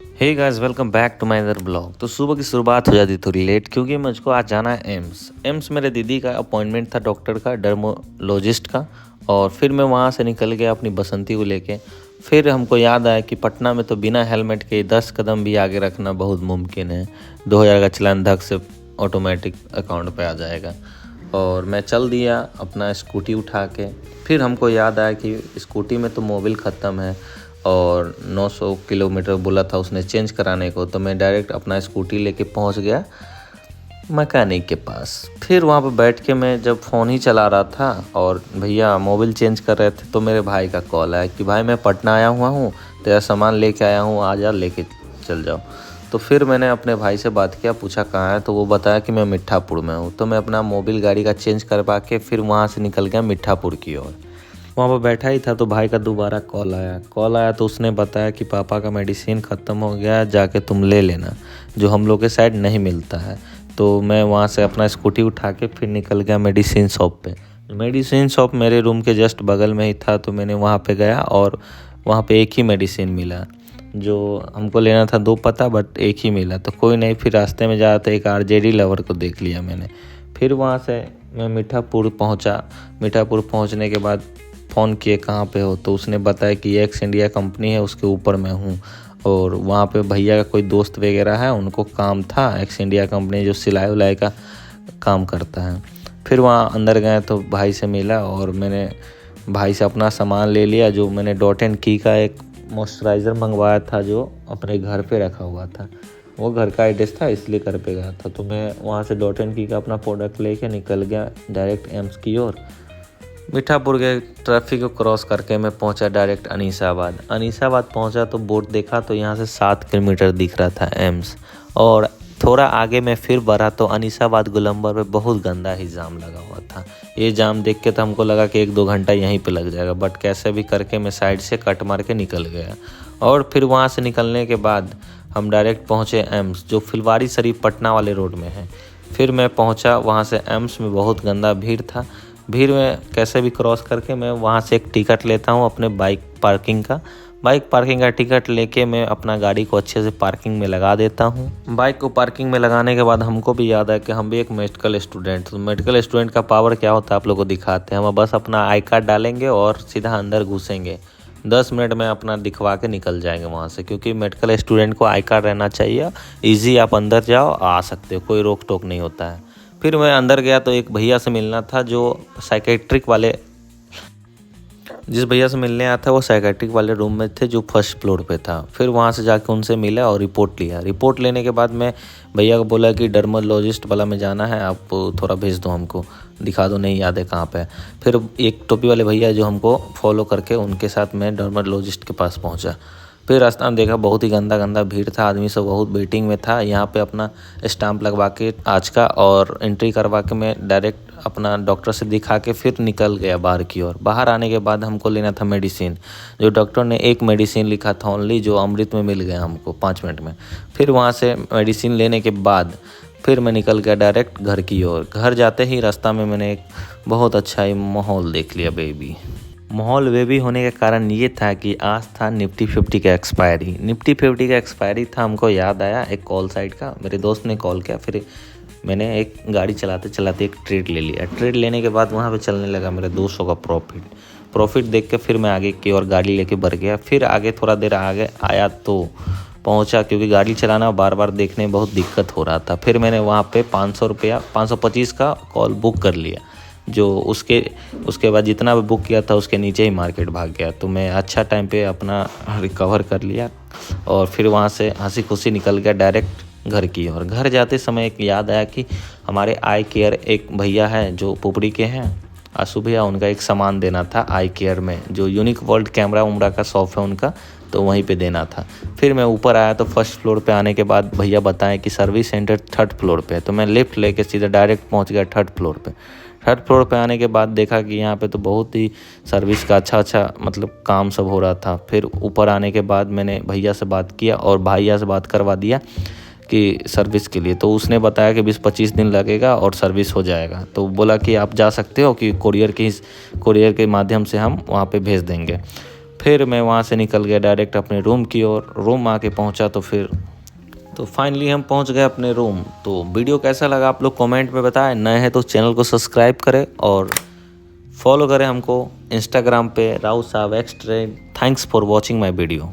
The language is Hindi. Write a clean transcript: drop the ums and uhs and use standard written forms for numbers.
Hey guys, welcome back to my other blog. तो सुबह की शुरुआत हो जाती थोड़ी लेट क्योंकि मुझको आज जाना है एम्स मेरे दीदी का अपॉइंटमेंट था डॉक्टर का, डर्मोलॉजिस्ट का। और फिर मैं वहाँ से निकल गया अपनी बसंती को लेके। फिर हमको याद आया कि पटना में तो बिना हेलमेट के 10 कदम भी आगे रखना बहुत मुमकिन है। 2000 का चालान धक से ऑटोमेटिक अकाउंट पे आ जाएगा। और मैं चल दिया अपना स्कूटी उठा के। फिर हमको याद आया कि स्कूटी में तो मोबिल ख़त्म है और 900 किलोमीटर बोला था उसने चेंज कराने को। तो मैं डायरेक्ट अपना स्कूटी लेके पहुंच गया मैकेनिक के पास। फिर वहां पर बैठ के मैं जब फ़ोन ही चला रहा था और भैया मोबिल चेंज कर रहे थे तो मेरे भाई का कॉल आया कि भाई मैं पटना आया हुआ हूँ, तेरा सामान लेके आया हूँ, आ जा लेके चल जाओ। तो फिर मैंने अपने भाई से बात किया, पूछा कहाँ है, तो वो बताया कि मैं मिठापुर में हूँ। तो मैं अपना मोबिल गाड़ी का चेंज करवा के फिर वहाँ से निकल गया मिठापुर की ओर। वहाँ पर बैठा ही था तो भाई का दोबारा कॉल आया तो उसने बताया कि पापा का मेडिसिन ख़त्म हो गया है, जाके तुम ले लेना, जो हम लोग के साइड नहीं मिलता है। तो मैं वहाँ से अपना स्कूटी उठा के फिर निकल गया मेडिसिन शॉप पे। मेडिसिन शॉप मेरे रूम के जस्ट बगल में ही था तो मैंने वहाँ पे गया और वहाँ पे एक ही मेडिसिन मिला। जो हमको लेना था दो पता, बट एक ही मिला। तो कोई नहीं, फिर रास्ते में जा रहा था एक आरजेडी लवर को देख लिया मैंने। फिर वहाँ से मैं मीठापुर पहुँचा। मीठापुर पहुँचने के बाद फ़ोन किए कहाँ पे हो, तो उसने बताया कि एक्स इंडिया कंपनी है उसके ऊपर मैं हूँ। और वहाँ पे भैया का कोई दोस्त वगैरह है, उनको काम था एक्स इंडिया कंपनी जो सिलाई उलाई का काम करता है। फिर वहाँ अंदर गए तो भाई से मिला और मैंने भाई से अपना सामान ले लिया। जो मैंने डॉट एंड की का एक मॉइस्चराइज़र मंगवाया था जो अपने घर पे रखा हुआ था, वो घर का एड्रेस था इसलिए घर पे गया था। तो मैं वहाँ से डॉट एंड की का अपना प्रोडक्ट लेके निकल गया डायरेक्ट एम्स की ओर। मीठापुर के ट्रैफिक को क्रॉस करके मैं पहुंचा डायरेक्ट अनीसाबाद पहुंचा तो बोर्ड देखा तो यहाँ से 7 किलोमीटर दिख रहा था एम्स। और थोड़ा आगे मैं फिर बढ़ा तो अनीसाबाद गोलंबर पे बहुत गंदा ही जाम लगा हुआ था। ये जाम देख के तो हमको लगा कि 1-2 घंटा यहीं पे लग जाएगा, बट कैसे भी करके मैं साइड से कट मार के निकल गया। और फिर वहाँ से निकलने के बाद हम डायरेक्ट पहुँचे एम्स जो फुलवारी शरीफ पटना वाले रोड में है। फिर मैं पहुँचा वहाँ से एम्स में, बहुत गंदा भीड़ था। भीड़ में कैसे भी क्रॉस करके मैं वहाँ से एक टिकट लेता हूँ अपने बाइक पार्किंग का टिकट लेके मैं अपना गाड़ी को अच्छे से पार्किंग में लगा देता हूँ। बाइक को पार्किंग में लगाने के बाद हमको भी याद है कि हम भी एक मेडिकल स्टूडेंट, तो मेडिकल स्टूडेंट का पावर क्या होता है आप लोग को दिखाते हैं। हम बस अपना आई कार्ड डालेंगे और सीधा अंदर घुसेंगे, 10 मिनट में अपना दिखवा के निकल जाएंगे वहाँ से, क्योंकि मेडिकल स्टूडेंट को आई कार्ड रहना चाहिए। ईजी आप अंदर जाओ आ सकते हो, कोई रोक टोक नहीं होता है। फिर मैं अंदर गया तो एक भैया से मिलना था जो साइकेट्रिक वाले, जिस भैया से मिलने आया था वो साइकेट्रिक वाले रूम में थे जो फर्स्ट फ्लोर पे था। फिर वहाँ से जाके उनसे मिला और रिपोर्ट लिया। रिपोर्ट लेने के बाद मैं भैया को बोला कि डर्मोलॉजिस्ट वाला में जाना है, आप थोड़ा भेज दो, हमको दिखा दो, नहीं याद है कहाँ पे है। फिर एक टोपी वाले भैया जो हमको फॉलो करके उनके साथ मैं डर्मोलॉजिस्ट के पास पहुँचा। फिर रास्ता में देखा बहुत ही गंदा भीड़ था, आदमी सब बहुत वेटिंग में था। यहाँ पे अपना स्टाम्प लगवा के आज का और एंट्री करवा के मैं डायरेक्ट अपना डॉक्टर से दिखा के फिर निकल गया बाहर की ओर। बाहर आने के बाद हमको लेना था मेडिसिन, जो डॉक्टर ने एक मेडिसिन लिखा था ओनली, जो अमृत में मिल गया हमको 5 मिनट में। फिर वहाँ से मेडिसिन लेने के बाद फिर मैं निकल गया डायरेक्ट घर की ओर। घर जाते ही रास्ता में मैंने एक बहुत अच्छा ही माहौल देख लिया बेबी। माहौल वेवी होने का कारण ये था कि आज था निफ्टी 50 का एक्सपायरी था। हमको याद आया एक कॉल साइड का, मेरे दोस्त ने कॉल किया। फिर मैंने एक गाड़ी चलाते चलाते एक ट्रेड ले लिया। ट्रेड लेने के बाद वहाँ पे चलने लगा मेरे 200 का प्रॉफिट देख के फिर मैं आगे की और गाड़ी लेके बढ़ गया। फिर आगे थोड़ा देर आगे आया तो पहुँचा, क्योंकि गाड़ी चलाना बार बार देखने में बहुत दिक्कत हो रहा था। फिर मैंने वहाँ पे 525 का कॉल बुक कर लिया, जो उसके बाद जितना भी बुक किया था उसके नीचे ही मार्केट भाग गया। तो मैं अच्छा टाइम पे अपना रिकवर कर लिया और फिर वहाँ से हंसी खुशी निकल गया डायरेक्ट घर की। और घर जाते समय एक याद आया कि हमारे आई केयर एक भैया हैं जो पुपड़ी के हैं, आशु भैया, उनका एक सामान देना था आई केयर में, जो यूनिक वर्ल्ड कैमरा उमरा का शॉप है उनका, तो वहीं पे देना था। फिर मैं ऊपर आया तो फर्स्ट फ्लोर पे आने के बाद भैया बताएं कि सर्विस सेंटर 3rd फ्लोर पे है। तो मैं लिफ्ट लेके सीधा डायरेक्ट पहुंच गया 3rd फ्लोर पे। 3rd फ्लोर पे आने के बाद देखा कि यहाँ पे तो बहुत ही सर्विस का अच्छा मतलब काम सब हो रहा था। फिर ऊपर आने के बाद मैंने भैया से बात किया और भैया से बात करवा दिया कि सर्विस के लिए। तो उसने बताया कि 20-25 दिन लगेगा और सर्विस हो जाएगा। तो बोला कि आप जा सकते हो कि कोरियर के माध्यम से हम वहाँ पे भेज देंगे। फिर मैं वहाँ से निकल गया डायरेक्ट अपने रूम की ओर। रूम आके पहुँचा तो फाइनली हम पहुँच गए अपने रूम। तो वीडियो कैसा लगा आप लोग कमेंट में बताएं। नए हैं तो चैनल को सब्सक्राइब करें और फॉलो करें हमको इंस्टाग्राम पे राउत साहब x trend. Thanks for watching my video.